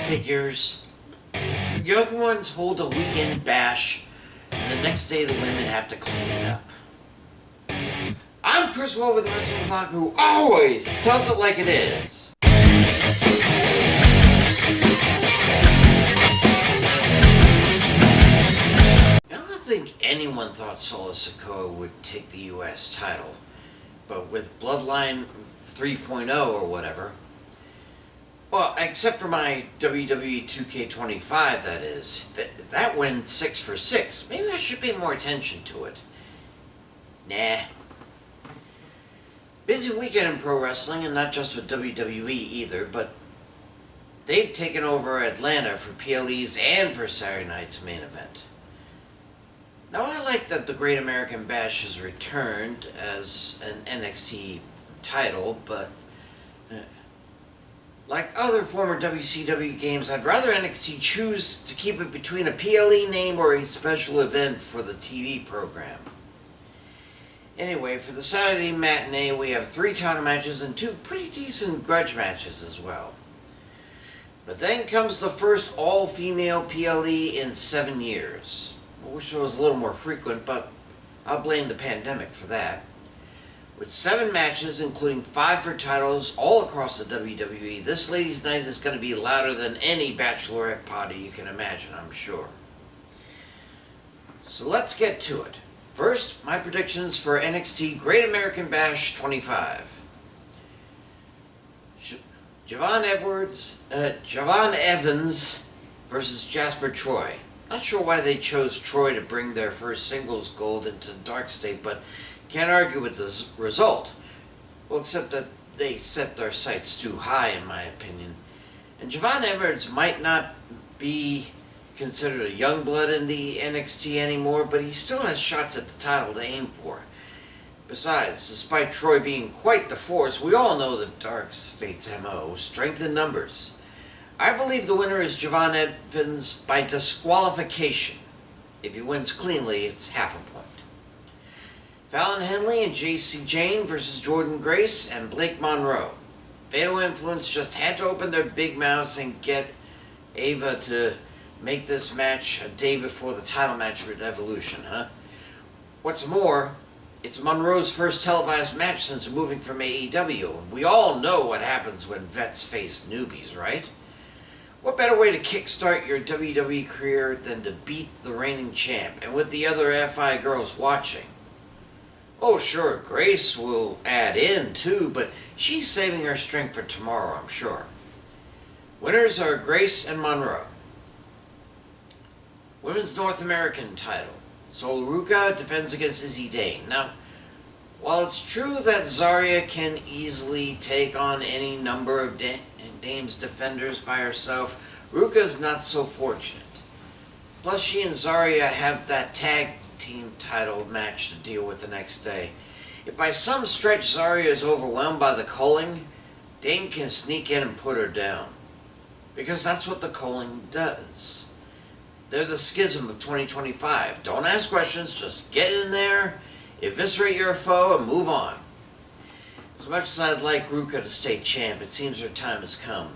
figures. The young ones hold a weekend bash, and the next day the women have to clean it up. I'm Chris Wolvie, the Wrestling Clock, who always tells it like it is. I don't think anyone thought Solo Sikoa would take the U.S. title, but with Bloodline 3.0 or whatever, well, except for my WWE 2K25, that is, that went 6 for 6. Maybe I should pay more attention to it. Nah. Busy weekend in pro wrestling, and not just with WWE either, but they've taken over Atlanta for PLEs and for Saturday night's main event. Now, I like that the Great American Bash has returned as an NXT title, but like other former WCW games, I'd rather NXT choose to keep it between a PLE name or a special event for the TV program. Anyway, for the Saturday matinee, we have 3 title matches and 2 pretty decent grudge matches as well. But then comes the first all-female PLE in 7 years. I wish it was a little more frequent, but I'll blame the pandemic for that. With 7 matches, including 5 for titles all across the WWE, this ladies' night is going to be louder than any bachelorette party you can imagine, I'm sure. So let's get to it. First, my predictions for NXT Great American Bash 25. Javon Evans versus Jasper Troy. Not sure why they chose Troy to bring their first singles gold into the dark state, but can't argue with the result. Well, except that they set their sights too high, in my opinion. And Javon Evans might not be considered a young blood in the NXT anymore, but he still has shots at the title to aim for. Besides, despite Troy being quite the force, we all know the dark state's MO, strength in numbers. I believe the winner is Javon Evans by disqualification. If he wins cleanly, it's half a point. Fallon Henley and JC Jane versus Jordan Grace and Blake Monroe. Fatal Influence just had to open their big mouths and get Ava to make this match a day before the title match at Evolution, huh? What's more, it's Monroe's first televised match since moving from AEW. We all know what happens when vets face newbies, right? What better way to kickstart your WWE career than to beat the reigning champ, and with the other FI girls watching? Oh sure, Grace will add in too, but she's saving her strength for tomorrow, I'm sure. Winners are Grace and Monroe. Women's North American title. Sol Ruca defends against Izzy Dane. Now, while it's true that Zarya can easily take on any number of Dame's defenders by herself, Ruca's not so fortunate. Plus, she and Zarya have that tag team title match to deal with the next day. If by some stretch Zarya is overwhelmed by the culling, Dane can sneak in and put her down. Because that's what the culling does. They're the schism of 2025. Don't ask questions, just get in there, eviscerate your foe, and move on. As much as I'd like Ruca to stay champ, it seems her time has come.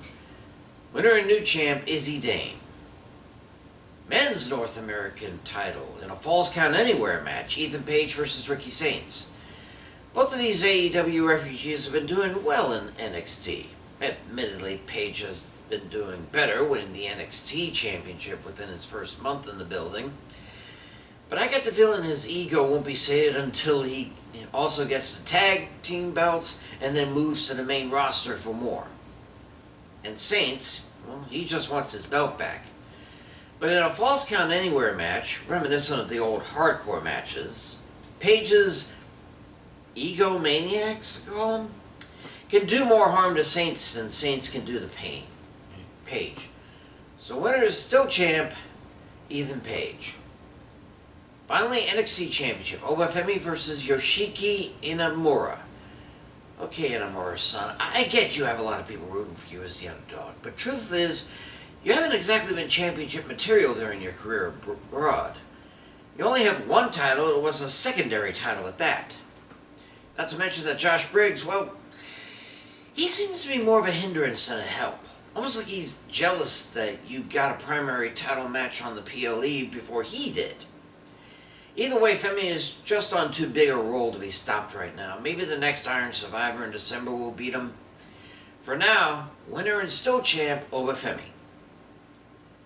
Winner and new champ, Izzy Dane. Men's North American title in a Falls Count Anywhere match, Ethan Page versus Ricky Saints. Both of these AEW refugees have been doing well in NXT. Admittedly, Page has been doing better, winning the NXT championship within his first month in the building. But I get the feeling his ego won't be sated until he also gets the tag team belts and then moves to the main roster for more. And Saints, well, he just wants his belt back. But in a Falls Count Anywhere match, reminiscent of the old hardcore matches, Page's egomaniacs, I call them, can do more harm to Saints than Saints can do the Page. So winner is still champ, Ethan Page. Finally, NXT Championship, Obafemi versus Yoshiki Inamura. Okay, Inamura-san, I get you have a lot of people rooting for you as the underdog, but truth is, you haven't exactly been championship material during your career abroad. You only have one title, and it was a secondary title at that. Not to mention that Josh Briggs, well, he seems to be more of a hindrance than a help. Almost like he's jealous that you got a primary title match on the PLE before he did. Either way, Femi is just on too big a roll to be stopped right now. Maybe the next Iron Survivor in December will beat him. For now, winner and still champ over Femi.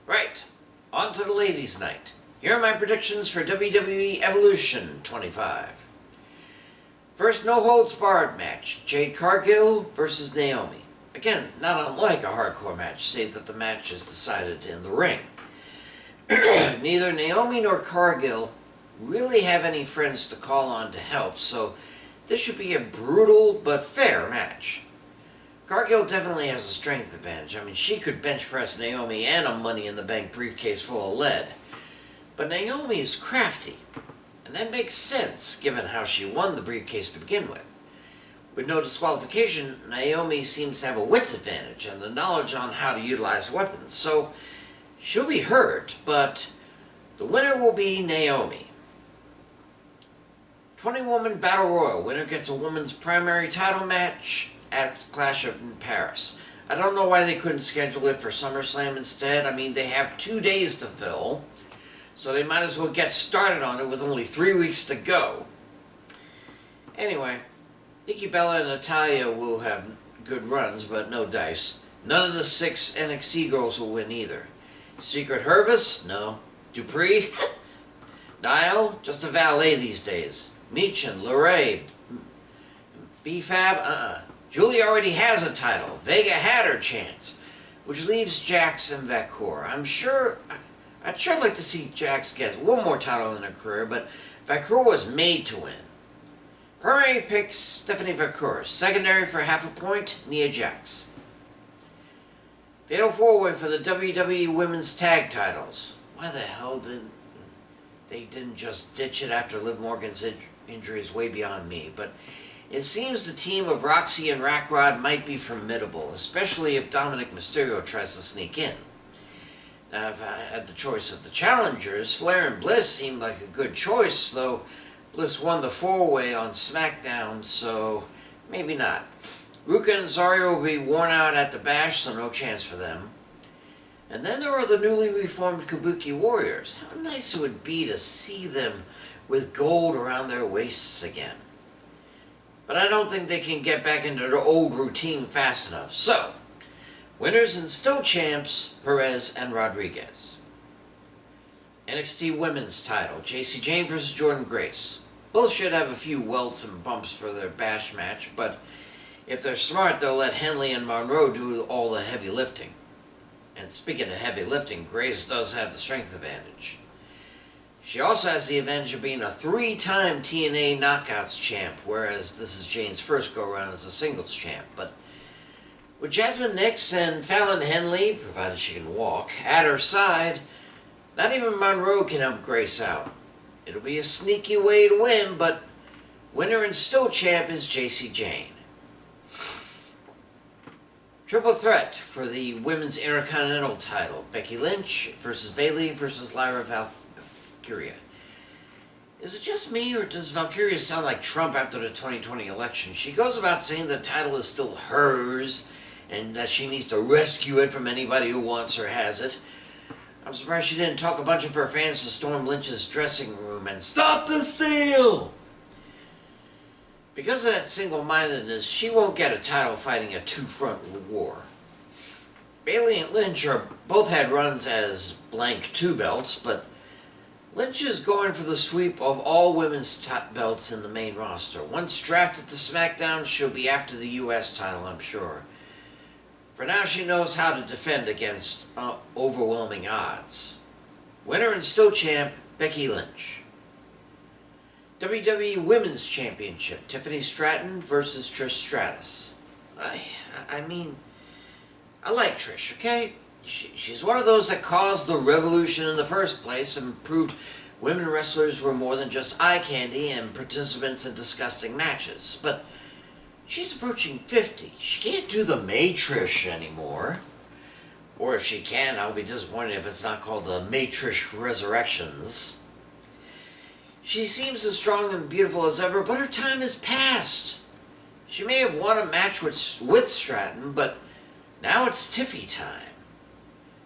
Right, on to the ladies' night. Here are my predictions for WWE Evolution 25. First no-holds-barred match, Jade Cargill versus Naomi. Again, not unlike a hardcore match, save that the match is decided in the ring. Neither Naomi nor Cargill really have any friends to call on to help, so this should be a brutal but fair match. Cargill definitely has a strength advantage. I mean, she could bench press Naomi and a Money in the Bank briefcase full of lead. But Naomi is crafty, and that makes sense given how she won the briefcase to begin with. With no disqualification, Naomi seems to have a wits advantage and the knowledge on how to utilize weapons, so she'll be hurt, but the winner will be Naomi. 20-woman Battle Royal. Winner gets a women's primary title match at Clash in Paris. I don't know why they couldn't schedule it for SummerSlam instead. I mean, they have 2 days to fill, so they might as well get started on it with only 3 weeks to go. Anyway, Nikki Bella and Natalya will have good runs, but no dice. None of the 6 NXT girls will win either. Secret Hervis? No. Dupree? Niall? Just a valet these days. Meechin, Lorray, B-Fab? Julie already has a title. Vega had her chance, which leaves Jax and Vakor. I'd sure like to see Jax get one more title in her career, but Vakor was made to win. Primary picks Stephanie Vakor. Secondary for half a point, Nia Jax. Fatal 4-way for the WWE Women's Tag Titles. Why the hell didn't they just ditch it after Liv Morgan's injury is way beyond me, but it seems the team of Roxy and Rackrod might be formidable, especially if Dominic Mysterio tries to sneak in. Now, if I had the choice of the challengers, Flair and Bliss seemed like a good choice, though Bliss won the 4-way on SmackDown, so maybe not. Ruka and Zarya will be worn out at the Bash, so no chance for them. And then there are the newly reformed Kabuki Warriors. How nice it would be to see them with gold around their waists again. But I don't think they can get back into their old routine fast enough. So, winners and still champs, Perez and Rodriguez. NXT Women's title, Jacy Jayne versus Jordynne Grace. Both should have a few welts and bumps for their Bash match, but if they're smart, they'll let Henley and Monroe do all the heavy lifting. And speaking of heavy lifting, Grace does have the strength advantage. She also has the advantage of being a 3-time TNA Knockouts champ, whereas this is Jayne's first go-around as a singles champ. But with Jasmine Nix and Fallon Henley, provided she can walk, at her side, not even Monroe can help Grace out. It'll be a sneaky way to win, but winner and still champ is Jacy Jayne. Triple threat for the Women's Intercontinental title. Becky Lynch versus Bayley versus Lyra Valkyria. Is it just me, or does Valkyria sound like Trump after the 2020 election? She goes about saying the title is still hers, and that she needs to rescue it from anybody who wants or has it. I'm surprised she didn't talk a bunch of her fans to storm Lynch's dressing room and stop the steal! Because of that single-mindedness, she won't get a title fighting a two-front war. Bayley and Lynch both had runs as blank 2 belts, but Lynch is going for the sweep of all women's top belts in the main roster. Once drafted to SmackDown, she'll be after the U.S. title, I'm sure. For now, she knows how to defend against overwhelming odds. Winner and still champ, Becky Lynch. WWE Women's Championship, Tiffany Stratton versus Trish Stratus. I mean, I like Trish, okay? She's one of those that caused the revolution in the first place and proved women wrestlers were more than just eye candy and participants in disgusting matches. But she's approaching 50. She can't do the May-Trish anymore. Or if she can, I'll be disappointed if it's not called the May-Trish Resurrections. She seems as strong and beautiful as ever, but her time has passed. She may have won a match with Stratton, but Now it's Tiffy time.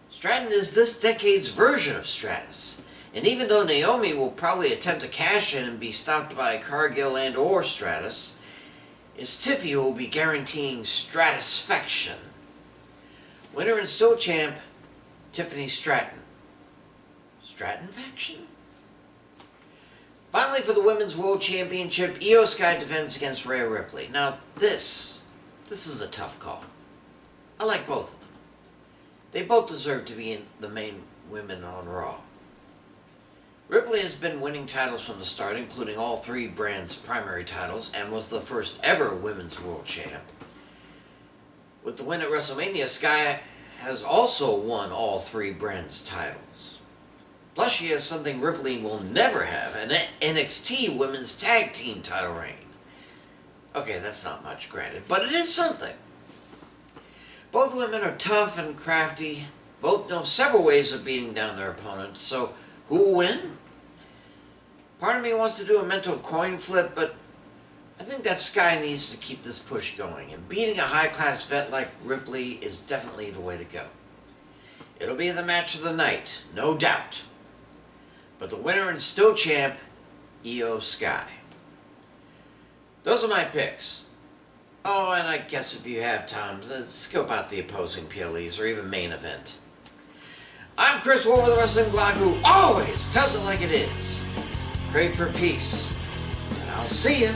Stratton is this decade's version of Stratus, and even though Naomi will probably attempt to cash in and be stopped by Cargill and or Stratus, it's Tiffy who will be guaranteeing Stratusfaction. Winner and still champ, Tiffany Stratton. Stratton faction? Finally, for the Women's World Championship, Io Sky defends against Rhea Ripley. Now, this is a tough call. I like both of them. They both deserve to be in the main women on Raw. Ripley has been winning titles from the start, including all three brands' primary titles, and was the first ever Women's World Champ. With the win at WrestleMania, Sky has also won all three brands' titles. Plus, she has something Ripley will never have, an NXT Women's Tag Team title reign. Okay, that's not much, granted, but it is something. Both women are tough and crafty. Both know several ways of beating down their opponents, so who will win? Part of me wants to do a mental coin flip, but I think that Sky needs to keep this push going, and beating a high-class vet like Ripley is definitely the way to go. It'll be the match of the night, no doubt. But the winner and still champ, Io Sky. Those are my picks. Oh, and I guess if you have time, let's scope out the opposing PLEs or even main event. I'm Chris Wolvie, the Wrestling Blog, who always tells it like it is. Pray for peace, and I'll see you